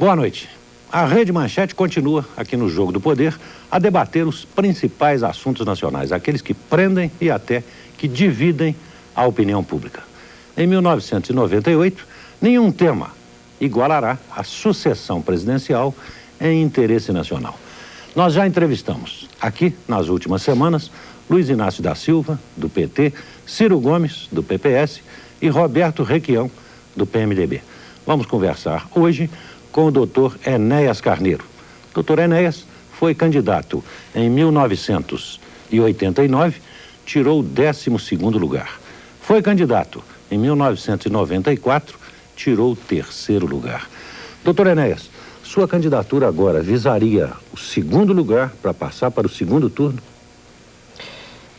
Boa noite. A Rede Manchete continua, aqui no Jogo do Poder, a debater os principais assuntos nacionais, aqueles que prendem e até que dividem a opinião pública. Em 1998, nenhum tema igualará a sucessão presidencial em interesse nacional. Nós já entrevistamos, aqui nas últimas semanas, Luiz Inácio da Silva, do PT, Ciro Gomes, do PPS e Roberto Requião, do PMDB. Vamos conversar hoje com o doutor Enéas Carneiro. Doutor Enéas foi candidato em 1989, tirou o 12º lugar. Foi candidato em 1994, tirou o 3º lugar. Doutor Enéas, sua candidatura agora visaria o 2º lugar para passar para o 2º turno?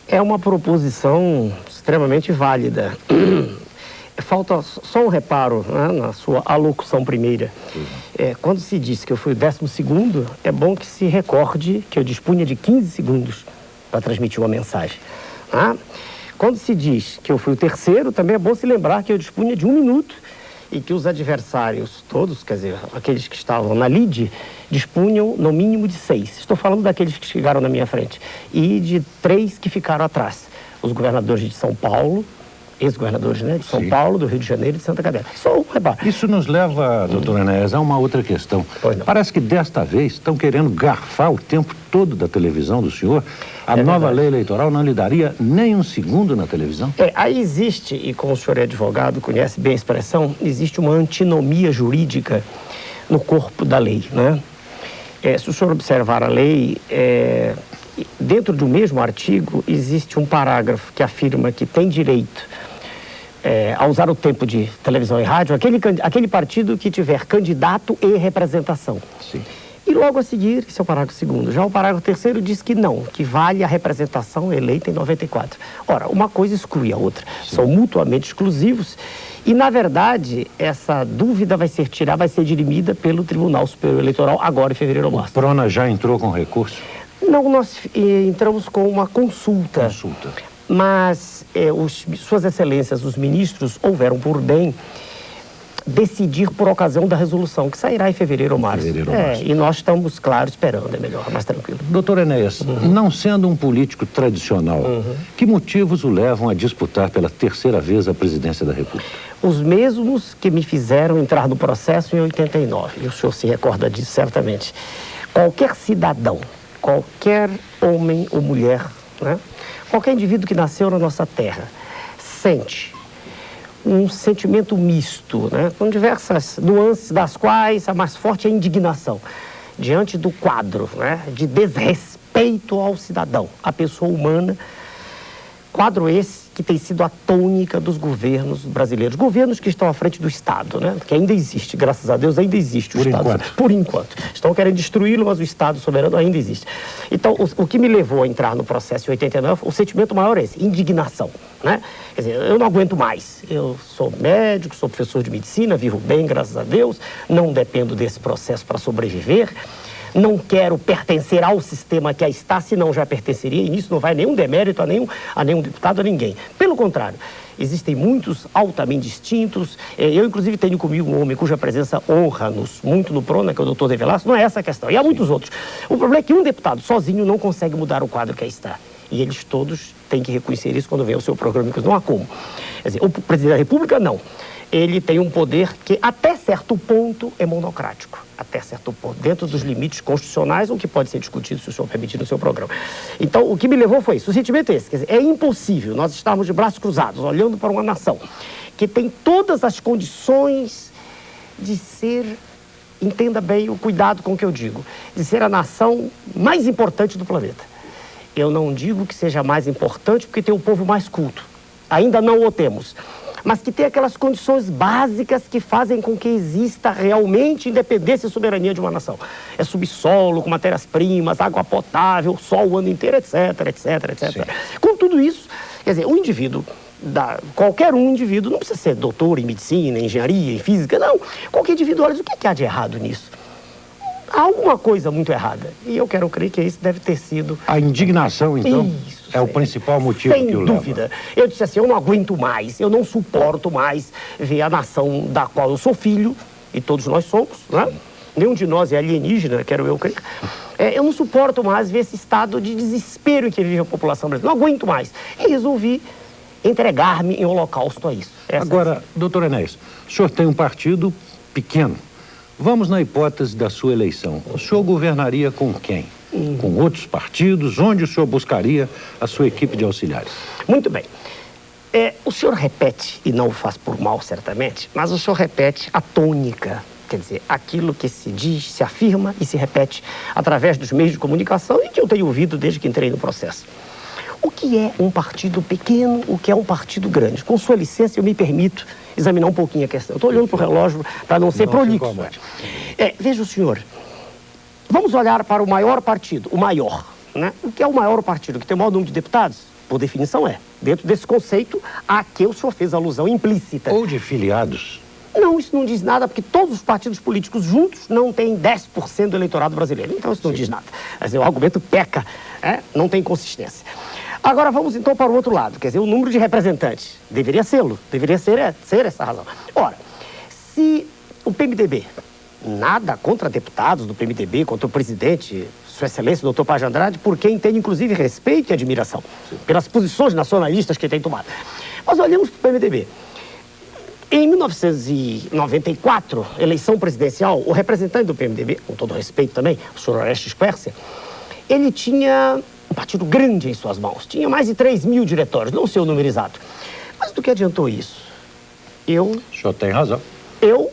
É uma proposição extremamente válida. Falta só um reparo, né, na sua alocução primeira. Quando se diz que eu fui o 12º, é bom que se recorde que eu dispunha de 15 segundos para transmitir uma mensagem. Né? Quando se diz que eu fui o 3º, também é bom se lembrar que eu dispunha de 1 minuto e que os adversários todos, quer dizer, aqueles que estavam na lide, dispunham no mínimo de 6. Estou falando daqueles que chegaram na minha frente. E de 3 que ficaram atrás. Os governadores de São Paulo, ex-governadores, né, de São Paulo, do Rio de Janeiro e de Santa Catarina. Só um reparo. Isso nos leva, doutor Enéas, a uma outra questão. Parece que desta vez estão querendo garfar o tempo todo da televisão do senhor. A nova lei eleitoral não lhe daria nem 1 segundo na televisão? Aí existe, e como o senhor é advogado, conhece bem a expressão, existe uma antinomia jurídica no corpo da lei, né? Se o senhor observar a lei, dentro do mesmo artigo existe um parágrafo que afirma que tem direito a usar o tempo de televisão e rádio aquele partido que tiver candidato e representação. Sim. E logo a seguir, esse é o parágrafo 2º. Já o parágrafo 3º diz que não, que vale a representação eleita em 94. Ora, uma coisa exclui a outra. Sim. São mutuamente exclusivos. E, na verdade, essa dúvida vai ser dirimida pelo Tribunal Superior Eleitoral agora em fevereiro ou março. O PRONAS já entrou com recurso? Não, nós entramos com uma consulta. Mas Suas Excelências, os ministros, houveram por bem decidir por ocasião da resolução, que sairá em fevereiro ou março. E nós estamos, claro, esperando, é melhor, mais tranquilo. Doutor Enéas, não sendo um político tradicional, que motivos o levam a disputar pela 3ª vez a presidência da República? Os mesmos que me fizeram entrar no processo em 89, e o senhor se recorda disso certamente. Qualquer cidadão, qualquer homem ou mulher, né? Qualquer indivíduo que nasceu na nossa terra, sente um sentimento misto, né? Com diversas nuances, das quais a mais forte é a indignação, diante do quadro, né, de desrespeito ao cidadão, à pessoa humana. Quadro esse que tem sido a tônica dos governos brasileiros, governos que estão à frente do Estado, né? Que ainda existe, graças a Deus ainda existe o Estado. Por enquanto. Estão querendo destruí-lo, mas o Estado soberano ainda existe. Então, o que me levou a entrar no processo em 89, o sentimento maior é esse, indignação, né? Quer dizer, eu não aguento mais. Eu sou médico, sou professor de medicina, vivo bem, graças a Deus, não dependo desse processo para sobreviver. Não quero pertencer ao sistema que aí está, senão já pertenceria, e nisso não vai nenhum demérito a nenhum deputado, a ninguém. Pelo contrário, existem muitos altamente distintos. Eu, inclusive, tenho comigo um homem cuja presença honra-nos muito no PRONAS, que é o doutor De Velasco. Não é essa a questão. E há muitos outros. O problema é que um deputado sozinho não consegue mudar o quadro que aí está. E eles todos têm que reconhecer isso quando vem o seu programa, porque não há como. Quer dizer, o presidente da República, não. Ele tem um poder que, até certo ponto, é monocrático. Até certo ponto, dentro dos limites constitucionais, o que pode ser discutido, se o senhor permitir, no seu programa. Então, o que me levou foi isso. O sentimento é esse. Quer dizer, é impossível nós estarmos de braços cruzados, olhando para uma nação que tem todas as condições de ser, entenda bem o cuidado com o que eu digo, de ser a nação mais importante do planeta. Eu não digo que seja mais importante porque tem o povo mais culto. Ainda não o temos. Mas que tem aquelas condições básicas que fazem com que exista realmente independência e soberania de uma nação. É subsolo, com matérias-primas, água potável, sol o ano inteiro, etc, etc, etc. Sim. Com tudo isso, quer dizer, um indivíduo, qualquer um indivíduo, não precisa ser doutor em medicina, em engenharia, em física, não. Qualquer indivíduo, olha, o que há de errado nisso? Há alguma coisa muito errada. E eu quero crer que isso deve ter sido... A indignação, então, é o principal motivo que o leva. Sem dúvida. Eu disse assim, eu não aguento mais, eu não suporto mais ver a nação da qual eu sou filho, e todos nós somos, né? nenhum de nós é alienígena, quero eu crer. Eu não suporto mais ver esse estado de desespero em que vive a população brasileira. Não aguento mais. E resolvi entregar-me em holocausto a isso. Agora, doutor Enéas, o senhor tem um partido pequeno. Vamos na hipótese da sua eleição. O senhor governaria com quem? Com outros partidos? Onde o senhor buscaria a sua equipe de auxiliares? Muito bem. O senhor repete, e não o faz por mal, certamente, mas o senhor repete a tônica. Quer dizer, aquilo que se diz, se afirma e se repete através dos meios de comunicação e que eu tenho ouvido desde que entrei no processo. O que é um partido pequeno, o que é um partido grande? Com sua licença, eu me permito examinar um pouquinho a questão. Eu estou olhando para o relógio para não ser prolixo. Veja o senhor, vamos olhar para o maior partido, o maior, né? O que é o maior partido, que tem o maior número de deputados? Por definição dentro desse conceito a que o senhor fez alusão implícita. Ou de filiados? Não, isso não diz nada, porque todos os partidos políticos juntos não têm 10% do eleitorado brasileiro. Então isso não diz nada. Quer dizer, o argumento peca, não tem consistência. Agora vamos então para o outro lado, quer dizer, o número de representantes. Deveria ser essa a razão. Ora, se o PMDB, nada contra deputados do PMDB, contra o presidente, Sua Excelência, doutor Paz de Andrade, por quem tem inclusive respeito e admiração, pelas posições nacionalistas que tem tomado. Mas olhamos para o PMDB. Em 1994, eleição presidencial, o representante do PMDB, com todo respeito também, o senhor Orestes Quercia, ele tinha um partido grande em suas mãos. Tinha mais de 3 mil diretórios, não sei o número exato. Mas do que adiantou isso? O senhor tem razão. Eu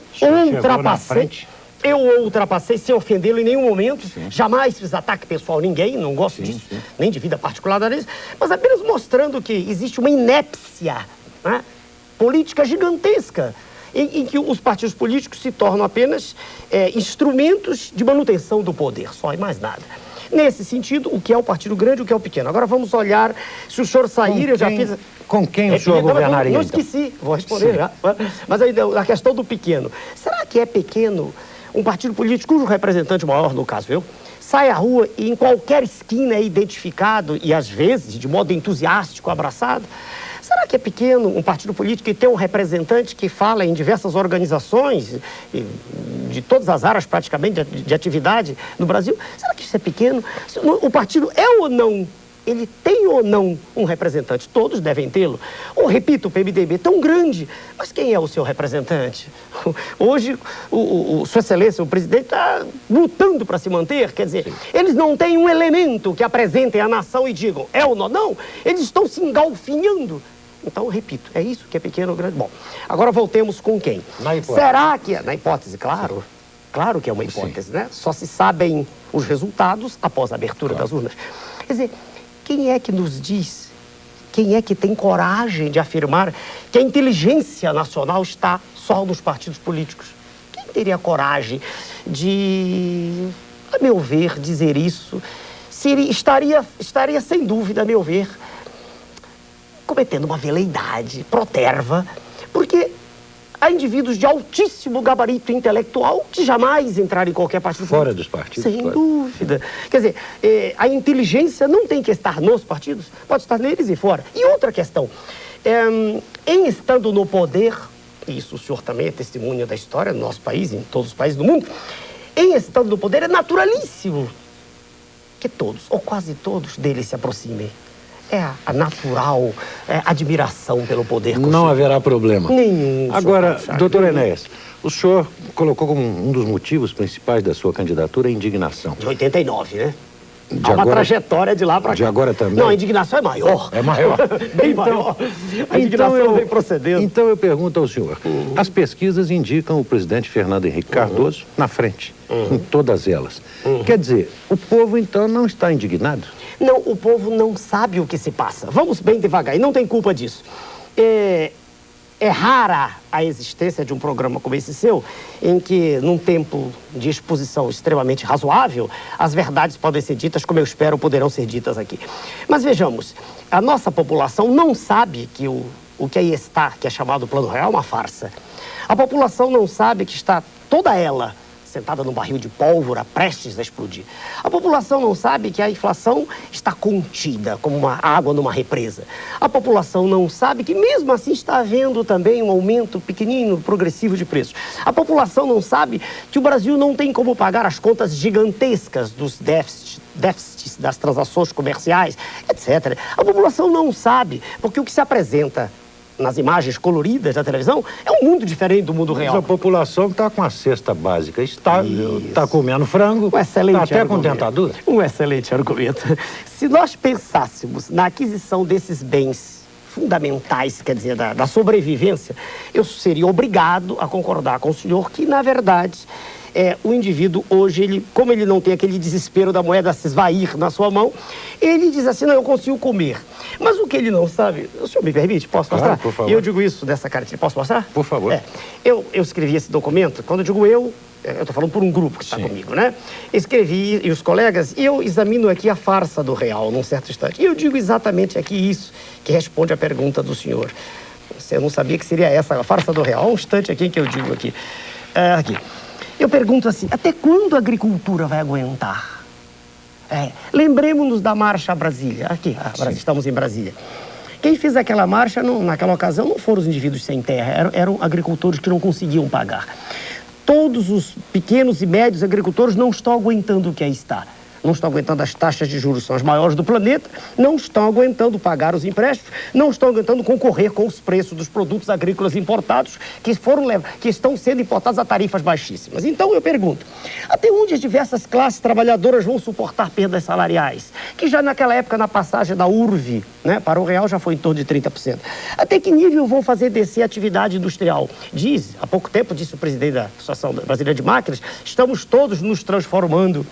ultrapassei sem ofendê-lo em nenhum momento. Sim. Jamais fiz ataque pessoal a ninguém, não gosto disso, nem de vida particular deles, mas apenas mostrando que existe uma inépcia, né, política gigantesca, em que os partidos políticos se tornam apenas instrumentos de manutenção do poder, só e mais nada. Nesse sentido, o que é o partido grande e o que é o pequeno. Agora vamos olhar, se o senhor sair, eu já fiz... Com quem o senhor governaria, Não esqueci, vou responder já. Mas ainda, a questão do pequeno. Será que é pequeno um partido político cujo representante maior, no caso eu, sai à rua e em qualquer esquina é identificado e às vezes de modo entusiástico abraçado? Será que é pequeno um partido político que tem um representante que fala em diversas organizações, de todas as áreas praticamente de atividade no Brasil? Será que isso é pequeno? O partido é ou não, ele tem ou não um representante? Todos devem tê-lo. Ou, repito, o PMDB é tão grande, mas quem é o seu representante? Hoje, Sua Excelência, o presidente, está lutando para se manter, quer dizer, eles não têm um elemento que apresentem à nação e digam, é ou não, eles estão se engalfinhando. Então, repito, é isso que é pequeno ou grande. Bom, agora voltemos com quem? Na hipótese. Será que... Na hipótese, claro. Claro que é uma hipótese, né? Só se sabem os resultados após a abertura das urnas. Quer dizer, quem é que nos diz, quem é que tem coragem de afirmar que a inteligência nacional está só nos partidos políticos? Quem teria coragem de, a meu ver, dizer isso? Estaria sem dúvida, a meu ver, cometendo uma veleidade, proterva, porque há indivíduos de altíssimo gabarito intelectual que jamais entraram em qualquer partido político. Fora dos partidos? Sem dúvida. Quer dizer, a inteligência não tem que estar nos partidos, pode estar neles e fora. E outra questão, em estando no poder, e isso o senhor também é testemunha da história no nosso país, em todos os países do mundo, em estando no poder é naturalíssimo que todos, ou quase todos, deles se aproximem. É a natural admiração pelo poder. Não haverá problema. Nenhum. Agora, doutor Enéas, o senhor colocou como um dos motivos principais da sua candidatura a indignação. De 89, né? Há uma trajetória de lá para cá. De agora também? Não, a indignação é maior. É maior. Bem maior. A indignação vem procedendo. Então eu pergunto ao senhor, as pesquisas indicam o presidente Fernando Henrique Cardoso na frente, em todas elas. Quer dizer, o povo então não está indignado? Não, o povo não sabe o que se passa. Vamos bem devagar, e não tem culpa disso. É rara a existência de um programa como esse seu, em que, num tempo de exposição extremamente razoável, as verdades podem ser ditas, como eu espero, poderão ser ditas aqui. Mas vejamos, a nossa população não sabe que o que aí está, que é chamado Plano Real, é uma farsa. A população não sabe que está toda ela sentada num barril de pólvora prestes a explodir. A população não sabe que a inflação está contida, como uma água numa represa. A população não sabe que, mesmo assim, está havendo também um aumento pequenino, progressivo de preços. A população não sabe que o Brasil não tem como pagar as contas gigantescas dos déficits das transações comerciais, etc. A população não sabe, porque o que se apresenta nas imagens coloridas da televisão é um mundo diferente do mundo real. Mas a população está com a cesta básica, está comendo frango, está até com dentadura. Um excelente argumento. Se nós pensássemos na aquisição desses bens fundamentais, quer dizer, da sobrevivência, eu seria obrigado a concordar com o senhor que, na verdade, o indivíduo hoje, como ele não tem aquele desespero da moeda se esvair na sua mão, ele diz assim, não, eu consigo comer. Mas o que ele não sabe, o senhor me permite? Posso mostrar? Claro, por favor. Eu digo isso dessa cartilha, posso mostrar? Por favor. Eu escrevi esse documento, quando eu digo eu estou falando por um grupo que está comigo, né? Escrevi, e os colegas, e eu examino aqui a farsa do real, num certo instante. E eu digo exatamente aqui isso, que responde à pergunta do senhor. Eu não sabia que seria essa, a farsa do real. Um instante aqui que eu digo aqui. Aqui. Eu pergunto assim, até quando a agricultura vai aguentar? Lembremos-nos da marcha a Brasília. Aqui, estamos em Brasília. Quem fez aquela marcha, naquela ocasião, não foram os indivíduos sem terra, eram agricultores que não conseguiam pagar. Todos os pequenos e médios agricultores não estão aguentando o que aí está. Não estão aguentando as taxas de juros, são as maiores do planeta, não estão aguentando pagar os empréstimos, não estão aguentando concorrer com os preços dos produtos agrícolas importados que estão sendo importados a tarifas baixíssimas. Então eu pergunto, até onde as diversas classes trabalhadoras vão suportar perdas salariais? Que já naquela época, na passagem da URV, né, para o real já foi em torno de 30%. Até que nível vão fazer descer a atividade industrial? Há pouco tempo, disse o presidente da Associação Brasileira de Máquinas, estamos todos nos transformando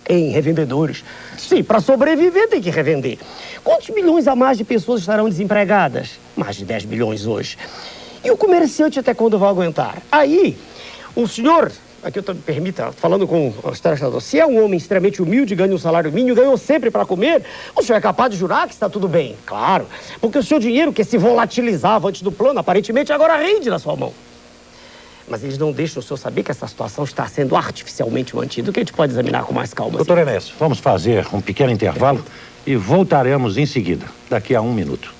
em revendedores. Sim, para sobreviver tem que revender. Quantos milhões a mais de pessoas estarão desempregadas? Mais de 10 milhões hoje. E o comerciante até quando vai aguentar? Aí, o senhor, aqui eu me permita, falando com o estrangeiro, se é um homem extremamente humilde, ganha um salário mínimo, ganhou sempre para comer, o senhor é capaz de jurar que está tudo bem? Claro, porque o seu dinheiro que se volatilizava antes do plano, aparentemente agora rende na sua mão. Mas eles não deixam o senhor saber que essa situação está sendo artificialmente mantida, o que a gente pode examinar com mais calma. Doutor Enéas, vamos fazer um pequeno intervalo e voltaremos em seguida, daqui a 1 minuto.